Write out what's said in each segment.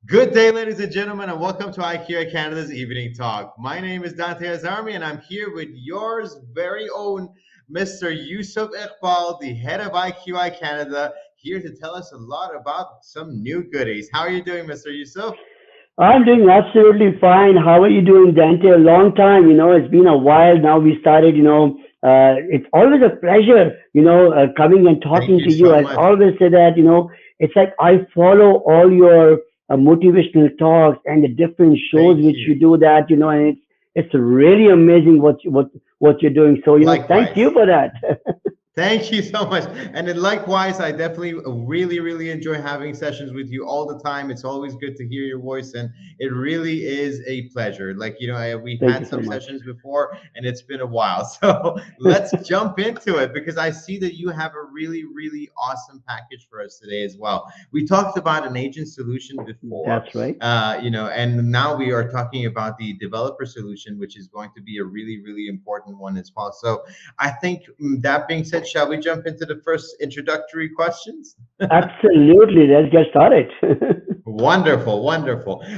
Good day, ladies and gentlemen, and welcome to IQI Canada's Evening Talk. My name is Dante Azarmi, and I'm here with yours very own Mr. Yousaf Iqbal, the head of IQI Canada, here to tell us a lot about some new goodies. How are you doing, Mr. Yousaf? I'm doing absolutely fine. How are you doing, Dante? A long time, it's been a while now. We started, it's always a pleasure, coming and Thank talking you to you. so I much. always say that, it's like I follow all your motivational talks and the different shows Thank which you you. do that, and it's really amazing what you're doing. So, thank Likewise. you for that. Thank you so much. And then likewise, I definitely really enjoy having sessions with you all the time. It's always good to hear your voice, and it really is a pleasure. We've Thank had you so some much. sessions before, and it's been a while. So let's jump into it because I see that you have a really awesome package for us today as well. We talked about an agent solution before, That's right. and now we are talking about the developer solution, which is going to be a really important one as well. So I think that being said, shall we jump into the first introductory questions? Absolutely. Let's get started. Wonderful.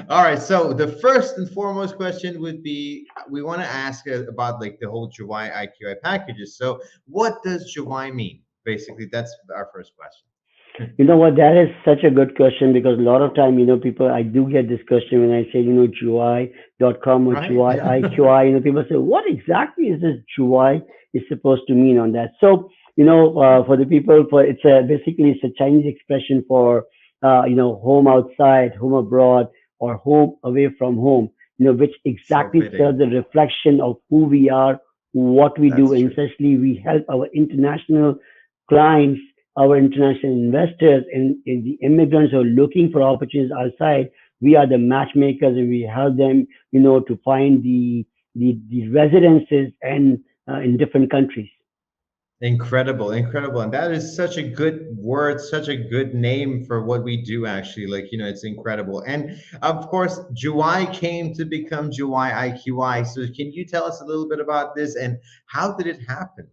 All right. So the first and foremost question would be, we want to ask about like the whole Juwai IQI packages. So what does Juwai mean? Basically, that's our first question. You know what? That is such a good question because a lot of time, people, I do get this question when I say, Juwai.com or Right. Juwai IQI. People say, what exactly is this Juwai is supposed to mean on that? So, for the people, basically it's a Chinese expression for, home outside, home abroad, or home away from home. Which So exactly fitting. serves the reflection of who we are, what we do, That's and true. essentially we help our international clients, our international investors, and the immigrants who are looking for opportunities outside. We are the matchmakers, and we help them, to find the residences and in different countries. Incredible. And that is such a good word, such a good name for what we do actually. It's incredible. And of course, Juwai came to become Juwai IQI. So can you tell us a little bit about this and how did it happen?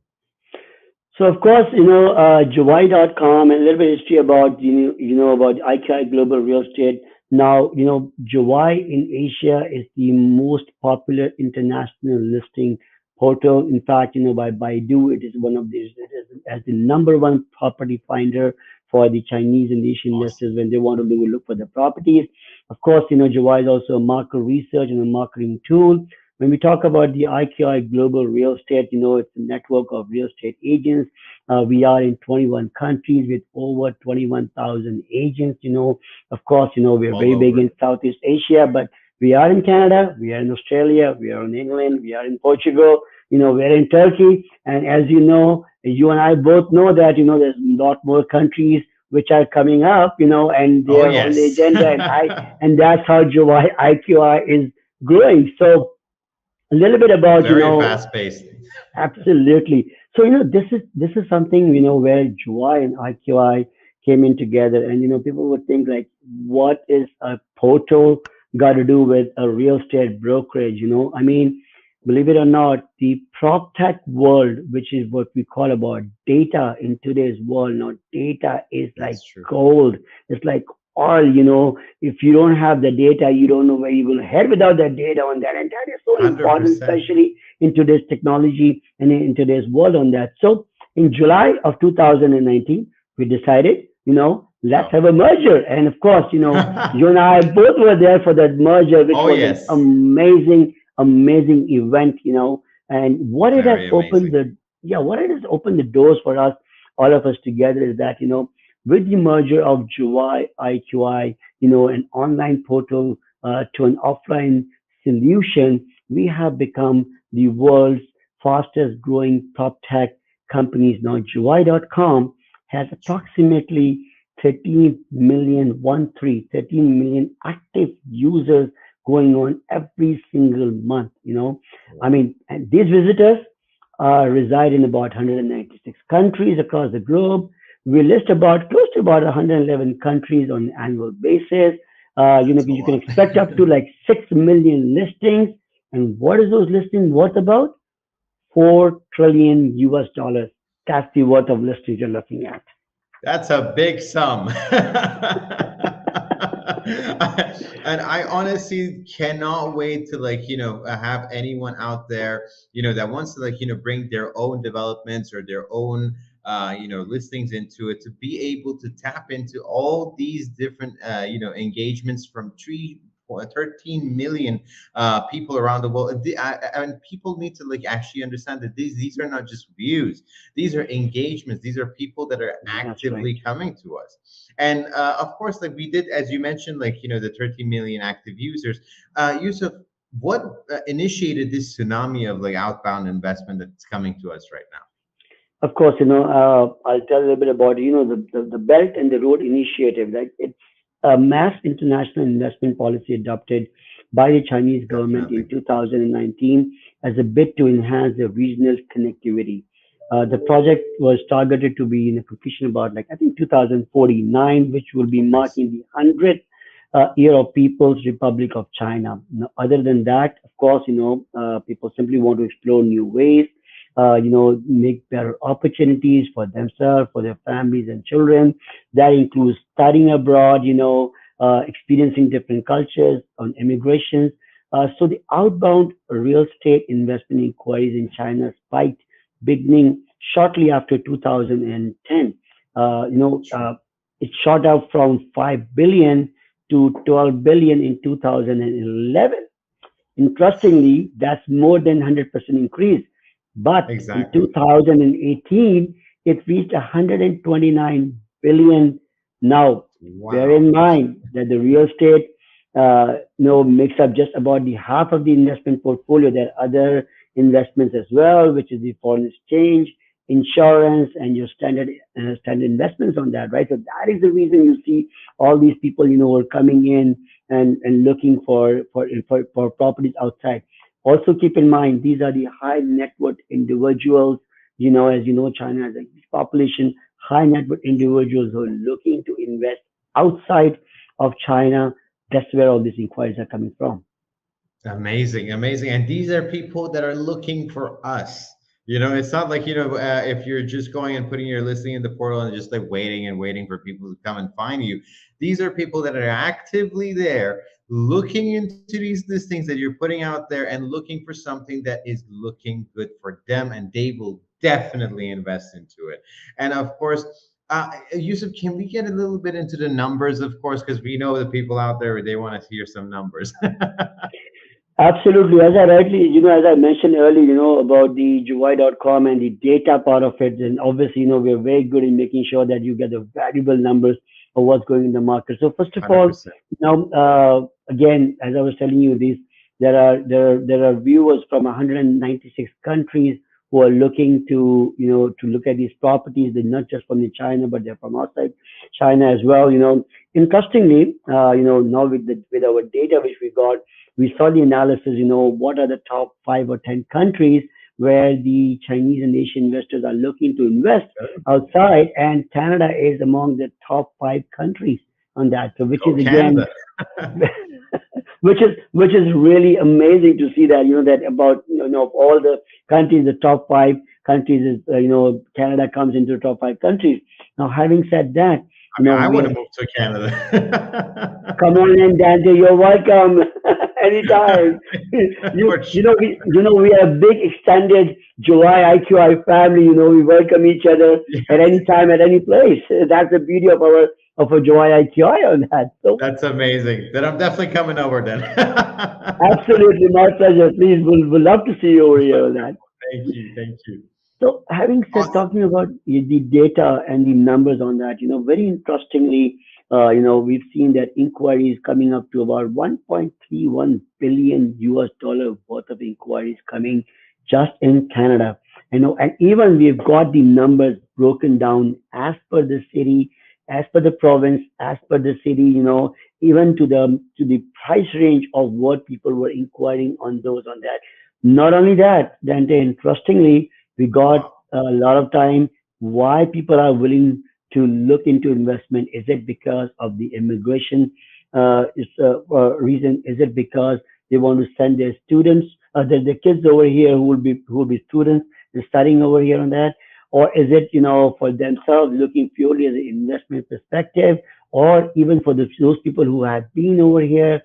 So of course, Juwai.com and a little bit of history about about IKI Global Real Estate. Now, Juwai in Asia is the most popular international listing portal. In fact, by Baidu, it is one of these. It is as the number one property finder for the Chinese and Asian Awesome. investors when they want to look for the properties. Of course, Juwai is also a market research and a marketing tool. When we talk about the IQI Global Real Estate, it's a network of real estate agents. We are in 21 countries with over 21,000 agents. Of course, we're All very big in over. Southeast Asia, but we are in Canada, we are in Australia, we are in England, we are in Portugal, we're in Turkey. And as you and I both know that, there's a lot more countries which are coming up, and Oh they're on the yes. agenda. And that's how July IQI is growing. So a little bit about Very fast paced. absolutely. So this is something where July and IQI came in together, and people would think like, what is a portal got to do with a real estate brokerage? I mean, believe it or not, the prop tech world, which is what we call about data in today's world, now data is like That's true. gold. It's like oil. If you don't have the data, you don't know where you're going to head without that data on that, and that is so important, 100%. especially in today's technology and in today's world on that. So in July of 2019, we decided, let's Go. have a merger. And of course, you and I both were there for that merger, which Oh was an yes. amazing event, and Very amazing. what it has opened the doors for us, all of us together is that, with the merger of Juwai IQI, an online portal to an offline solution, we have become the world's fastest growing top tech companies. Now, Juwai.com has approximately 13 million, 13 million active users going on every single month. I Wow. mean, and these visitors reside in about 196 countries across the globe. We list about close to about 111 countries on an annual basis. That's a You can lot. expect up to like 6 million listings. And what is those listings worth about? 4 trillion US dollars. That's the worth of listings you're looking at. That's a big sum. And I honestly cannot wait to like have anyone out there that wants to like bring their own developments or their own listings into it, to be able to tap into all these different engagements from 13 million people around the world. And people need to like actually understand that these are not just views, these are engagements, these are people that are That's right. actively coming to us. And of course, like we did, as you mentioned, like the 13 million active users. Yusuf, what initiated this tsunami of like outbound investment that's coming to us right now? Of course, I'll tell a little bit about, the Belt and the Road Initiative, right? It's a mass international investment policy adopted by the Chinese government in Definitely. 2019 as a bid to enhance the regional connectivity. The project was targeted to be in a completion about, like, I think 2049, which will be Nice. marking the 100th year of People's Republic of China. Now, other than that, of course, people simply want to explore new ways, make better opportunities for themselves, for their families and children. That includes studying abroad, experiencing different cultures on immigrations. So the outbound real estate investment inquiries in China spiked beginning shortly after 2010. Uh, you know, True. uh, it shot up from 5 billion to 12 billion in 2011. Interestingly, that's more than 100% increase. But in Exactly. 2018, it reached 129 billion. Now, bear Wow. in mind that the real estate, makes up just about the half of the investment portfolio. There are other investments as well, which is the foreign exchange, insurance, and your standard investments on that, right? So that is the reason you see all these people, are coming in and looking for properties outside. Also, keep in mind these are the high net worth individuals. As you know, China has a huge population, high net worth individuals who are looking to invest outside of China. That's where all these inquiries are coming from. Amazing, amazing. And these are people that are looking for us. It's not like, if you're just going and putting your listing in the portal and just like waiting and waiting for people to come and find you. These are people that are actively there looking into these listings that you're putting out there and looking for something that is looking good for them, and they will definitely invest into it. And of course, Yusuf, can we get a little bit into the numbers, of course, because we know the people out there, they want to hear some numbers. Absolutely. As I mentioned earlier, about the Juwai.com and the data part of it, and obviously, we're very good in making sure that you get the valuable numbers of what's going in the market. So first of all, 100%. again, as I was telling you, there are viewers from 196 countries who are looking to look at these properties. They're not just from China, but they're from outside China as well. Interestingly, now with our data which we saw the analysis, what are the top 5 or 10 countries where the Chinese and Asian investors are looking to invest outside, and Canada is among the top 5 countries on that. So, which Go is again, Canada. which is really amazing to see that that about of all the countries, the top 5 countries is Canada comes into the top 5 countries. Now, having said that, I mean, I we want have to move to Canada. come on in, Dante. You're welcome anytime. For sure. We are a big extended July IQI family. We welcome each other at Yes, any time, at any place. That's the beauty of our July IQI on that. So that's amazing. Then I'm definitely coming over then. absolutely, my pleasure. Please, we'll love to see you over here on that. Thank you. Thank you. So having said, Awesome. talking about the data and the numbers on that, very interestingly, we've seen that inquiries coming up to about 1.31 billion US dollar worth of inquiries coming just in Canada. And even we've got the numbers broken down as per the city, as per the province, as per the city, even to the price range of what people were inquiring on those on that. Not only that, Dante, interestingly, we got Wow. a lot of time why people are willing to look into investment. Is it because of the immigration reason? Is it because they want to send their students, their kids over here who will be students and studying over here on that? Or is it, for themselves looking purely as an investment perspective? or even for those people who have been over here,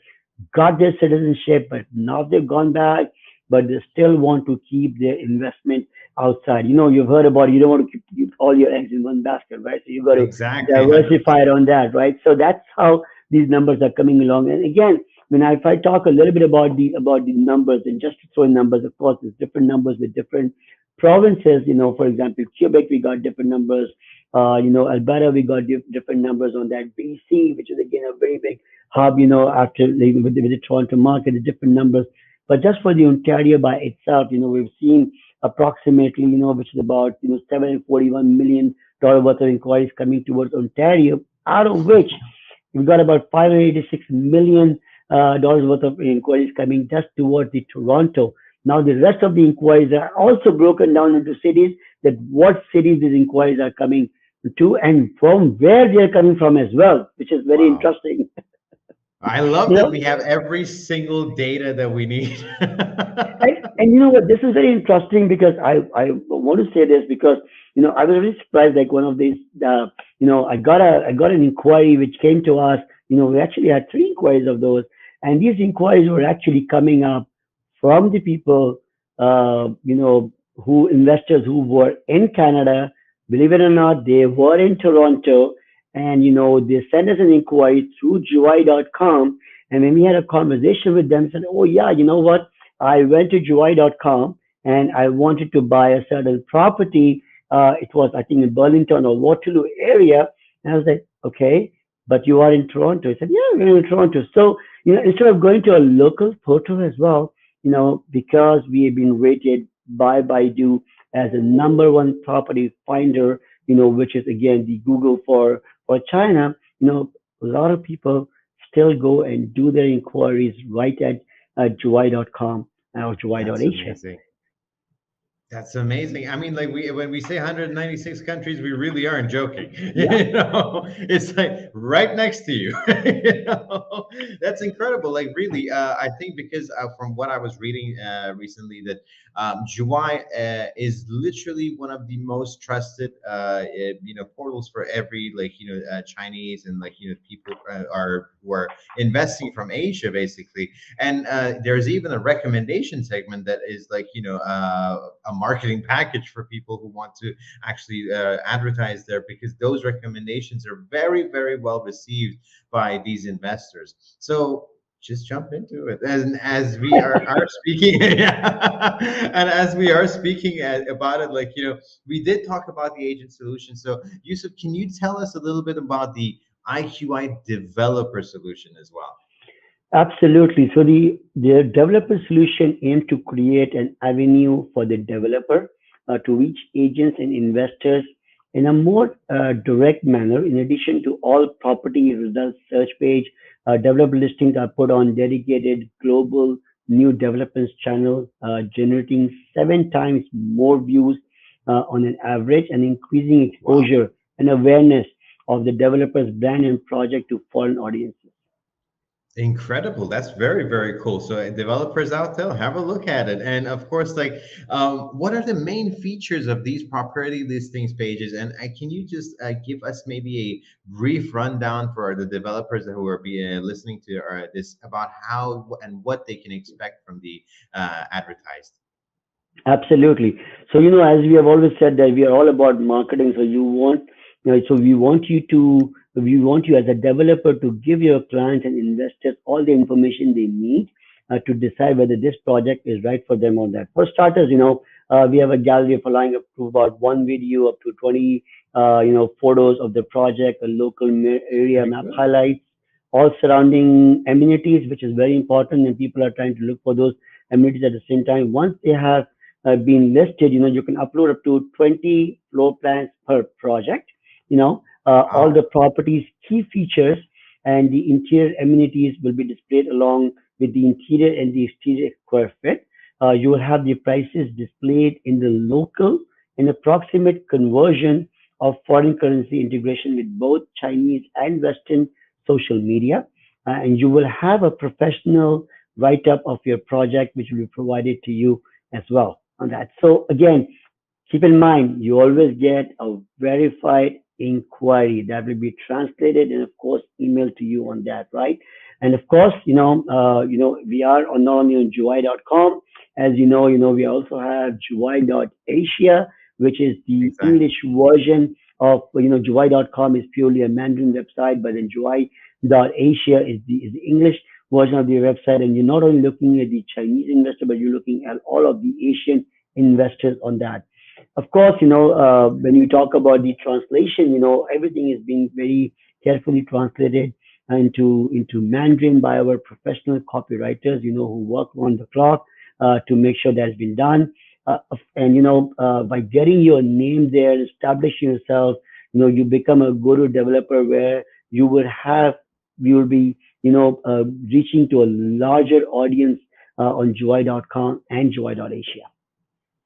got their citizenship, but now they've gone back, but they still want to keep their investment outside. You've heard about you don't want to keep all your eggs in one basket, right? So you got to Exactly, diversify 100%. it on that, right? So that's how these numbers are coming along. And again, if I talk a little bit about the numbers, and just to throw in numbers, of course, there's different numbers with different provinces. For example, Quebec, we got different numbers. Alberta, we got different numbers on that. BC, which is again a very big hub, after like, with the Toronto market, the different numbers. But just for the Ontario by itself, we've seen approximately, which is about, $741 million worth of inquiries coming towards Ontario, out of which we've got about $586 million worth of inquiries coming just towards the Toronto. Now, the rest of the inquiries are also broken down into cities, that what cities these inquiries are coming to and from where they are coming from as well, which is very Wow. interesting. I love You that know, we have every single data that we need. and you know what? This is very interesting because I want to say this because I was really surprised. Like one of these, I got an inquiry which came to us. We actually had three inquiries of those, and these inquiries were actually coming up from the people, who investors who were in Canada. Believe it or not, they were in Toronto, and they sent us an inquiry through Juwai.com. And when we had a conversation with them, said, "Oh yeah, you know what? I went to Juwai.com and I wanted to buy a certain property. It was, I think, in Burlington or Waterloo area." And I was like, "Okay, but you are in Toronto." He said, "Yeah, we're in Toronto." So, instead of going to a local portal as well, because we have been rated by Baidu as a number one property finder, which is again the Google for China, a lot of people still go and do their inquiries right at Juwai.com or That's Juwai.Asia. amazing. That's amazing. I mean, like when we say 196 countries, we really aren't joking. Yeah, It's like right next to you. That's incredible. Like really, I think because from what I was reading recently, that Juwai is literally one of the most trusted, portals for every Chinese and people are who are investing from Asia, basically. And there's even a recommendation segment that is a marketing package for people who want to actually advertise there, because those recommendations are very, very well received by these investors. So just jump into it, and as we are speaking and as we are speaking about it, we did talk about the agent solution. So Yusuf, can you tell us a little bit about the IQI developer solution as well? absolutely. So the developer solution aims to create an avenue for the developer to reach agents and investors in a more direct manner. In addition to all property results search page, developer listings are put on dedicated global new developers channel, generating 7 times more views on an average, and increasing Wow. exposure and awareness of the developer's brand and project to foreign audiences. Incredible. That's very, very cool. So developers out there, have a look at it. And of course, what are the main features of these property listings pages? And can you just give us maybe a brief rundown for the developers who are listening to this about how and what they can expect from the advertised? Absolutely. So, as we have always said that we are all about marketing. So so we want you as a developer to give your clients and investors all the information they need to decide whether this project is right for them or not. For starters, we have a gallery of allowing up to about one video up to 20, photos of the project, a local area Very map good. highlights, all surrounding amenities, which is very important, and people are trying to look for those amenities at the same time. Once they have been listed, you can upload up to 20 floor plans per project. All the Wow. property's key features and the interior amenities will be displayed along with the interior and the exterior square feet. You will have the prices displayed in the local and approximate conversion of foreign currency integration with both Chinese and Western social media. And you will have a professional write up of your project, which will be provided to you as well on that. So, again, keep in mind, you always get a verified inquiry. That will be translated and of course emailed to you on that, right? And of course, we are on not only on Juwai.com, as we also have Juwai.asia, which is the Exactly. English version of, Juwai.com is purely a Mandarin website, but then Juwai.asia is the English version of the website. And you're not only looking at the Chinese investor, but you're looking at all of the Asian investors on that. Of course, when you talk about the translation, everything is being very carefully translated into Mandarin by our professional copywriters, who work on the clock to make sure that's been done. And by getting your name there, establishing yourself, you become a guru developer where you will have you will be reaching to a larger audience on Juwai.com and Juwai.asia.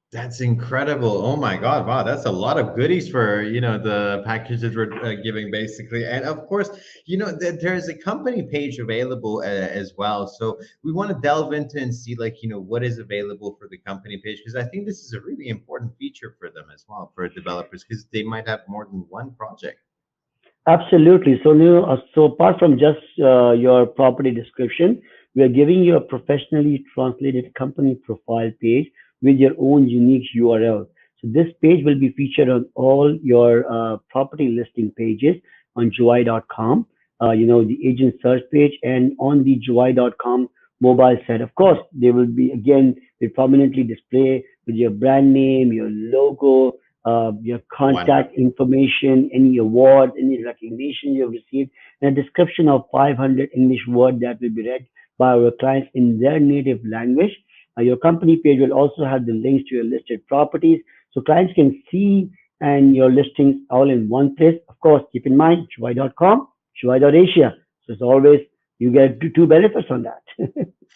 That's incredible. Oh my God. Wow. That's a lot of goodies for, the packages we're giving basically. And of course, there's a company page available as well. So we want to delve into and see like, what is available for the company page. Because I think this is a really important feature for them as well, for developers, because they might have more than one project. Absolutely. So apart from just your property description, we are giving you a professionally translated company profile page with your own unique URL. So this page will be featured on all your property listing pages on Juwai.com, the agent search page, and on the Juwai.com mobile site. Of course, they will be again they prominently display with your brand name, your logo, your contact Wonderful. information, any awards, any recognition you have received, and a description of 500 English words that will be read by our clients in their native language. Your company page will also have the links to your listed properties so clients can see and your listings all in one place. Of course, keep in mind Juwai.com, Juwai.asia. So it's always you get two benefits on that.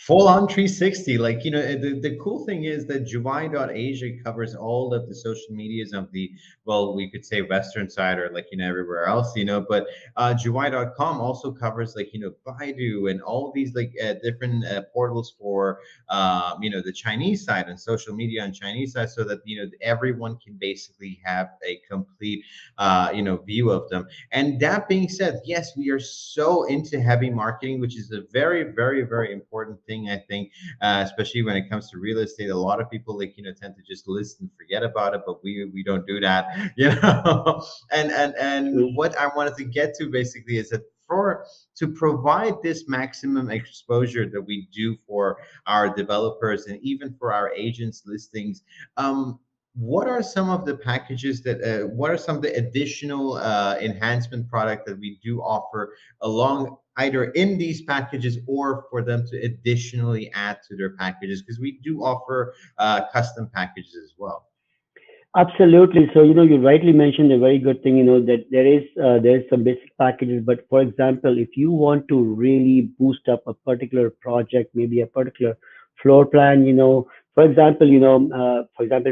Full on 360. Like, the cool thing is that Juwai.asia covers all of the social medias of the, well, we could say Western side or like, everywhere else, but Juwai.com also covers like, Baidu and all these like different portals for, the Chinese side and social media on Chinese side so that, everyone can basically have a complete, view of them. And that being said, yes, we are so into heavy marketing, which is a very, very, very important thing, I think, especially when it comes to real estate. A lot of people like tend to just list and forget about it, but we don't do that, and what I wanted to get to basically is that for to provide this maximum exposure that we do for our developers and even for our agents listings, what are some of the packages that what are some of the additional enhancement product that we do offer along either in these packages or for them to additionally add to their packages, because we do offer custom packages as well. Absolutely. So, you rightly mentioned a very good thing, that there is some basic packages, but for example, if you want to really boost up a particular project, maybe a particular floor plan, for example,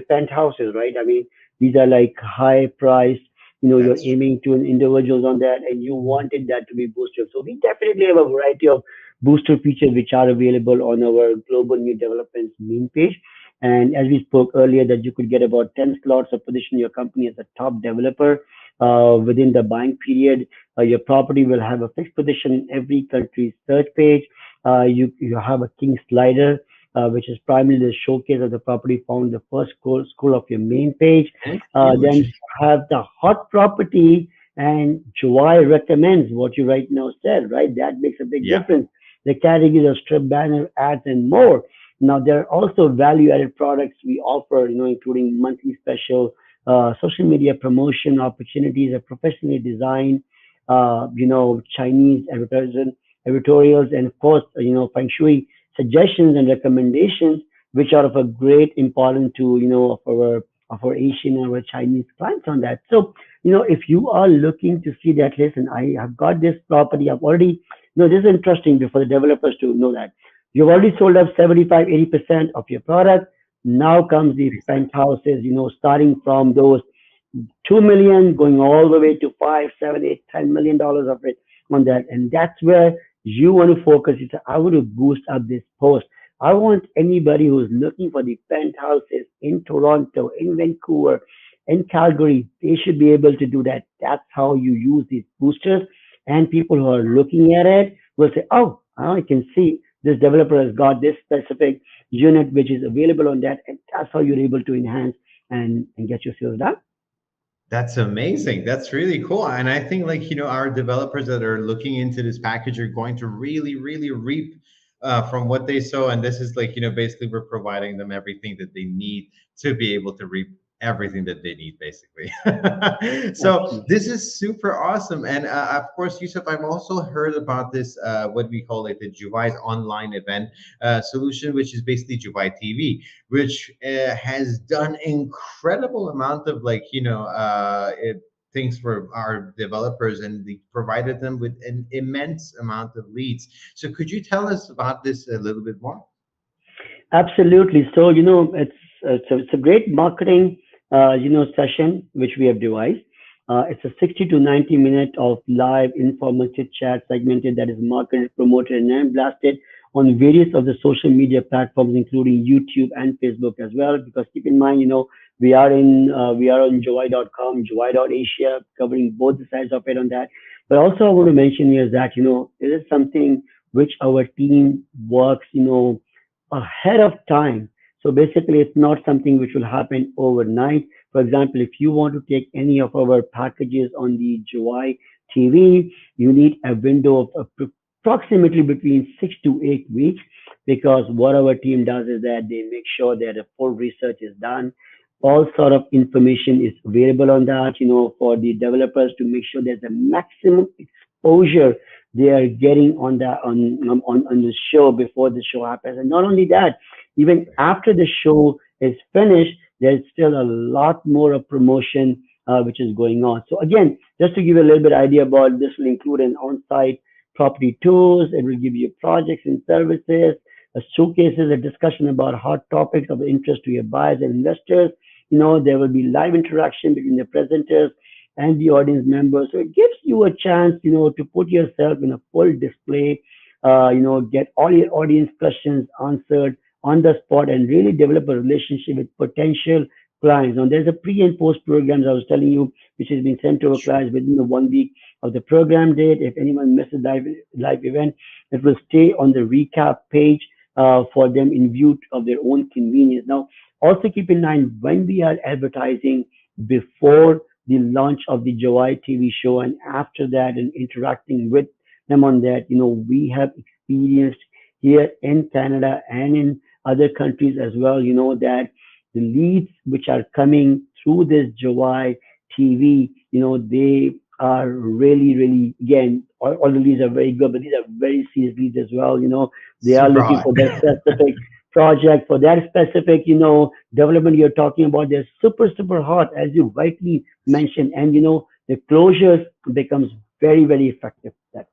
penthouses, right? I mean, these are like high price, you're That's aiming to an individuals on that and you wanted that to be boosted. So we definitely have a variety of booster features which are available on our global new developments main page. And as we spoke earlier, that you could get about 10 slots of position your company as a top developer within the buying period. Your property will have a fixed position in every country's search page. You have a king slider, which is primarily the showcase of the property found the first scroll of your main page. that's Then huge. you have the hot property, and July recommends what you right now said, right? That makes a big Yeah. difference. The categories of strip banner ads and more. Now, there are also value-added products we offer, including monthly special, social media promotion opportunities, a professionally designed, Chinese editorials, and of course, feng shui suggestions and recommendations, which are of a great importance to, of our Asian and our Chinese clients on that. So, if you are looking to see that, listen, I have got this property. I've already, this is interesting for the developers to know that. You've already sold up 75, 80% of your product. Now comes the Exactly. penthouses, starting from those 2 million, going all the way to 5, 7, 8, $10 million of it on that. And that's where you want to focus. You say, I want to boost up this post. I want anybody who's looking for the penthouses in Toronto, in Vancouver, in Calgary, they should be able to do that. That's how you use these boosters. And people who are looking at it will say, oh, I can see this developer has got this specific unit which is available on that. And that's how you're able to enhance and get your sales done. That's amazing. That's really cool. And I think like, our developers that are looking into this package are going to really, really reap from what they sow. And this is like, basically we're providing them everything that they need to be able to reap everything that they need, basically. So Absolutely. this is super awesome. And of course, Yusuf, I've also heard about this, what we call it, the Juwai's online event solution, which is basically Juwai TV, which has done incredible amount of like things for our developers, and they provided them with an immense amount of leads. So could you tell us about this a little bit more? Absolutely. So, it's a great marketing, session which we have devised. It's a 60 to 90 minute of live informal chit chat segmented that is marketed, promoted, and blasted on various of the social media platforms, including YouTube and Facebook as well. Because keep in mind, we are on Juwai.com, Juwai.asia, covering both the sides of it on that. But also, I want to mention here is that it is something which our team works, ahead of time. So basically, it's not something which will happen overnight. For example, if you want to take any of our packages on the July TV, you need a window of approximately between 6 to 8 weeks, because what our team does is that they make sure that a full research is done. All sort of information is available on that, for the developers to make sure there's a maximum exposure they are getting on on the show before the show happens. And not only that, even after the show is finished, there's still a lot more of promotion which is going on. So again, just to give you a little bit idea about this, will include an on-site property tours. It will give you projects and services, showcases, a discussion about hot topics of interest to your buyers and investors. There will be live interaction between the presenters and the audience members. So it gives you a chance, to put yourself in a full display, get all your audience questions answered on the spot and really develop a relationship with potential clients. Now, there's a pre and post programs I was telling you, which is being sent to our clients within the 1 week of the program date. If anyone misses live event, it will stay on the recap page for them in view of their own convenience. Now, also keep in mind when we are advertising before the launch of the Juwai TV show and after that and interacting with them on that, we have experienced here in Canada and in other countries as well, that the leads which are coming through this Juwai TV, they are really, really, again, all the leads are very good, but these are very serious leads as well. They are Super looking hot. for that specific project, for that specific, development you're talking about. They're super, super hot, as you rightly mentioned. And, the closures becomes very, very effective that way.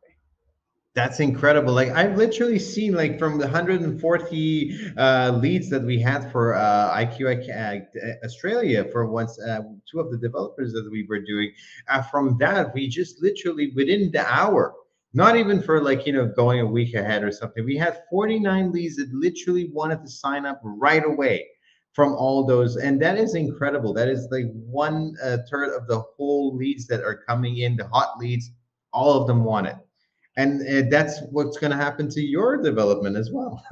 That's incredible. Like I've literally seen like from the 140 leads that we had for IQI Australia for once, two of the developers that we were doing. From that, we just literally within the hour, not even for like going a week ahead or something. We had 49 leads that literally wanted to sign up right away from all those, and that is incredible. That is like one third of the whole leads that are coming in, the hot leads. All of them want it, and that's what's going to happen to your development as well.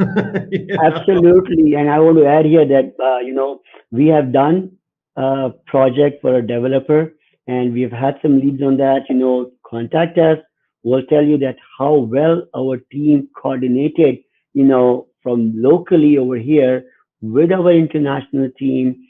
you know Absolutely. And I want to add here that, we have done a project for a developer and we've had some leads on that, contact us. We'll tell you that how well our team coordinated, from locally over here with our international team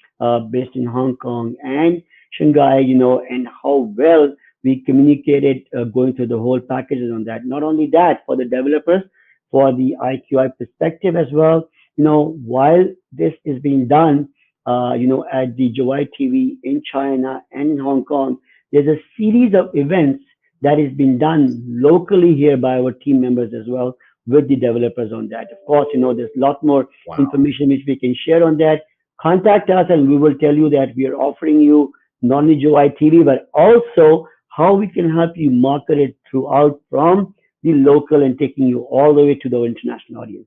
based in Hong Kong and Shanghai, and how well we communicated going through the whole packages on that. Not only that, for the developers, for the IQI perspective as well. While this is being done, at the Juwai TV in China and in Hong Kong, there's a series of events that is being done locally here by our team members as well with the developers on that. Of course, there's a lot more wow. information which we can share on that. Contact us and we will tell you that we are offering you not only Juwai TV, but also how we can help you market it throughout from the local and taking you all the way to the international audience.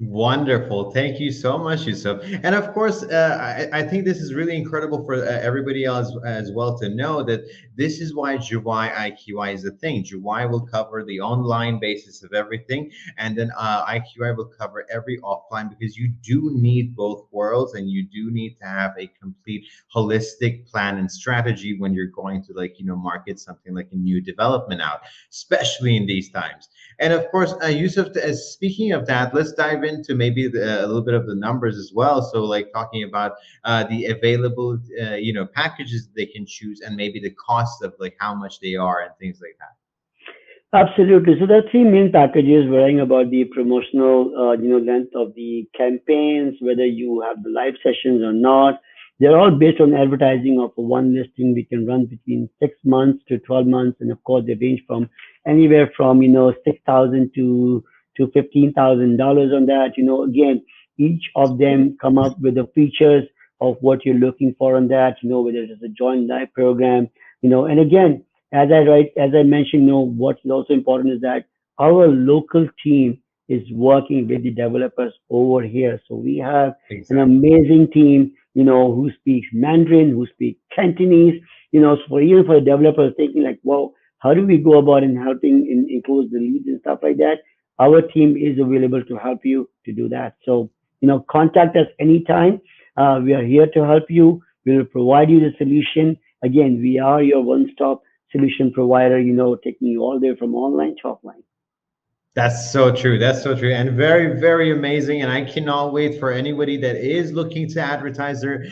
Wonderful. Thank you so much, Yusuf. And of course, I think this is really incredible for everybody else as well to know that this is why Juwai IQI is a thing. Juwai will cover the online basis of everything, and then IQI will cover every offline because you do need both worlds and you do need to have a complete holistic plan and strategy when you're going to market something like a new development out, especially in these times. And of course, Yusuf, speaking of that, let's dive into maybe a little bit of the numbers as well. So, like talking about the available, packages they can choose, and maybe the cost of like how much they are and things like that. Absolutely. So there are three main packages varying about the promotional, length of the campaigns, whether you have the live sessions or not. They're all based on advertising of one listing. We can run between 6 months to 12 months, and of course they range from anywhere from 6,000 to $15,000 on that. Again, each of them come up with the features of what you're looking for on that. Whether it's a joint live program. And again, as I mentioned, what's also important is that our local team is working with the developers over here. So we have an Exactly. amazing team, who speaks Mandarin, who speak Cantonese, so for even for the developers thinking like, well, how do we go about in helping include the leads and stuff like that? Our team is available to help you to do that. So, contact us anytime. We are here to help you. We will provide you the solution. Again, we are your one-stop solution provider, taking you all the way from online to offline. That's so true. That's so true. And very, very amazing. And I cannot wait for anybody that is looking to advertise their,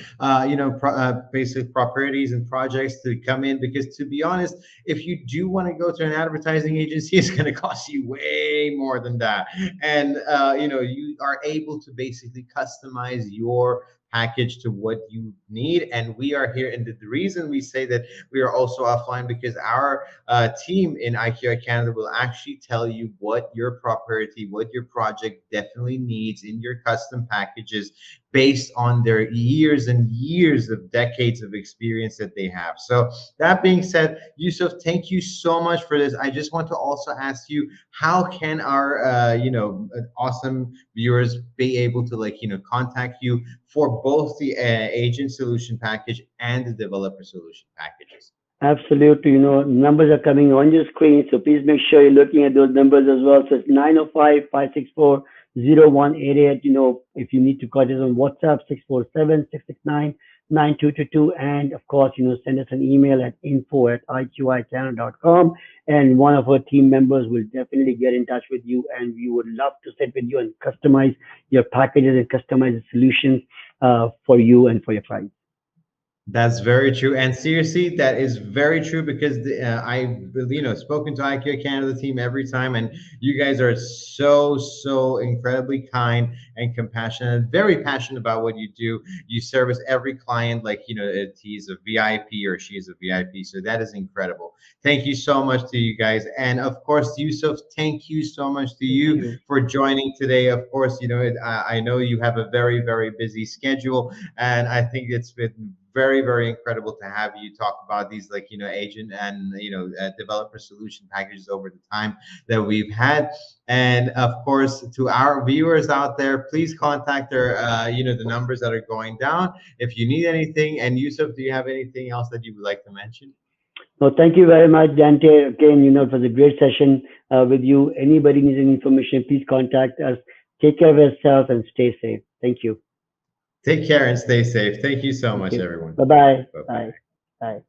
basic properties and projects to come in. Because to be honest, if you do want to go to an advertising agency, it's going to cost you way more than that. And, you are able to basically customize your package to what you need. And we are here. And the reason we say that we are also offline because our team in IQI Canada will actually tell you what your property, what your project definitely needs in your custom packages based on their years and years of decades of experience that they have. So that being said, Yusuf, thank you so much for this. I just want to also ask you, how can our, awesome viewers be able to contact you for both the agent solution package and the developer solution packages? Absolutely. Numbers are coming on your screen, so please make sure you're looking at those numbers as well. So it's 905-564-0188. If you need to call us on WhatsApp, 647-669-9222. And of course, send us an email at info@iqicanada.com. And one of our team members will definitely get in touch with you. And we would love to sit with you and customize your packages and customize the solutions for you and for your clients. That's very true, and seriously, that is very true because spoken to IKEA Canada team every time, and you guys are so incredibly kind and compassionate, very passionate about what you do. You service every client like he's a VIP or she's a VIP, so that is incredible. Thank you so much to you guys, and of course, Yusuf, thank you so much to Thank you you. for joining today. Of course, I know you have a very busy schedule, and I think it's been very incredible to have you talk about these agent and developer solution packages over the time that we've had. And of course, to our viewers out there, please contact their the numbers that are going down if you need anything. And Yusuf, do you have anything else that you would like to mention? No, thank you very much, Dante. Again, it was a great session with you. Anybody needs any information, please contact us. Take care of yourself and stay safe. Thank you. Take care and stay safe. Thank you so Thank much, you. everyone. Bye-bye. Bye bye. Bye. Bye.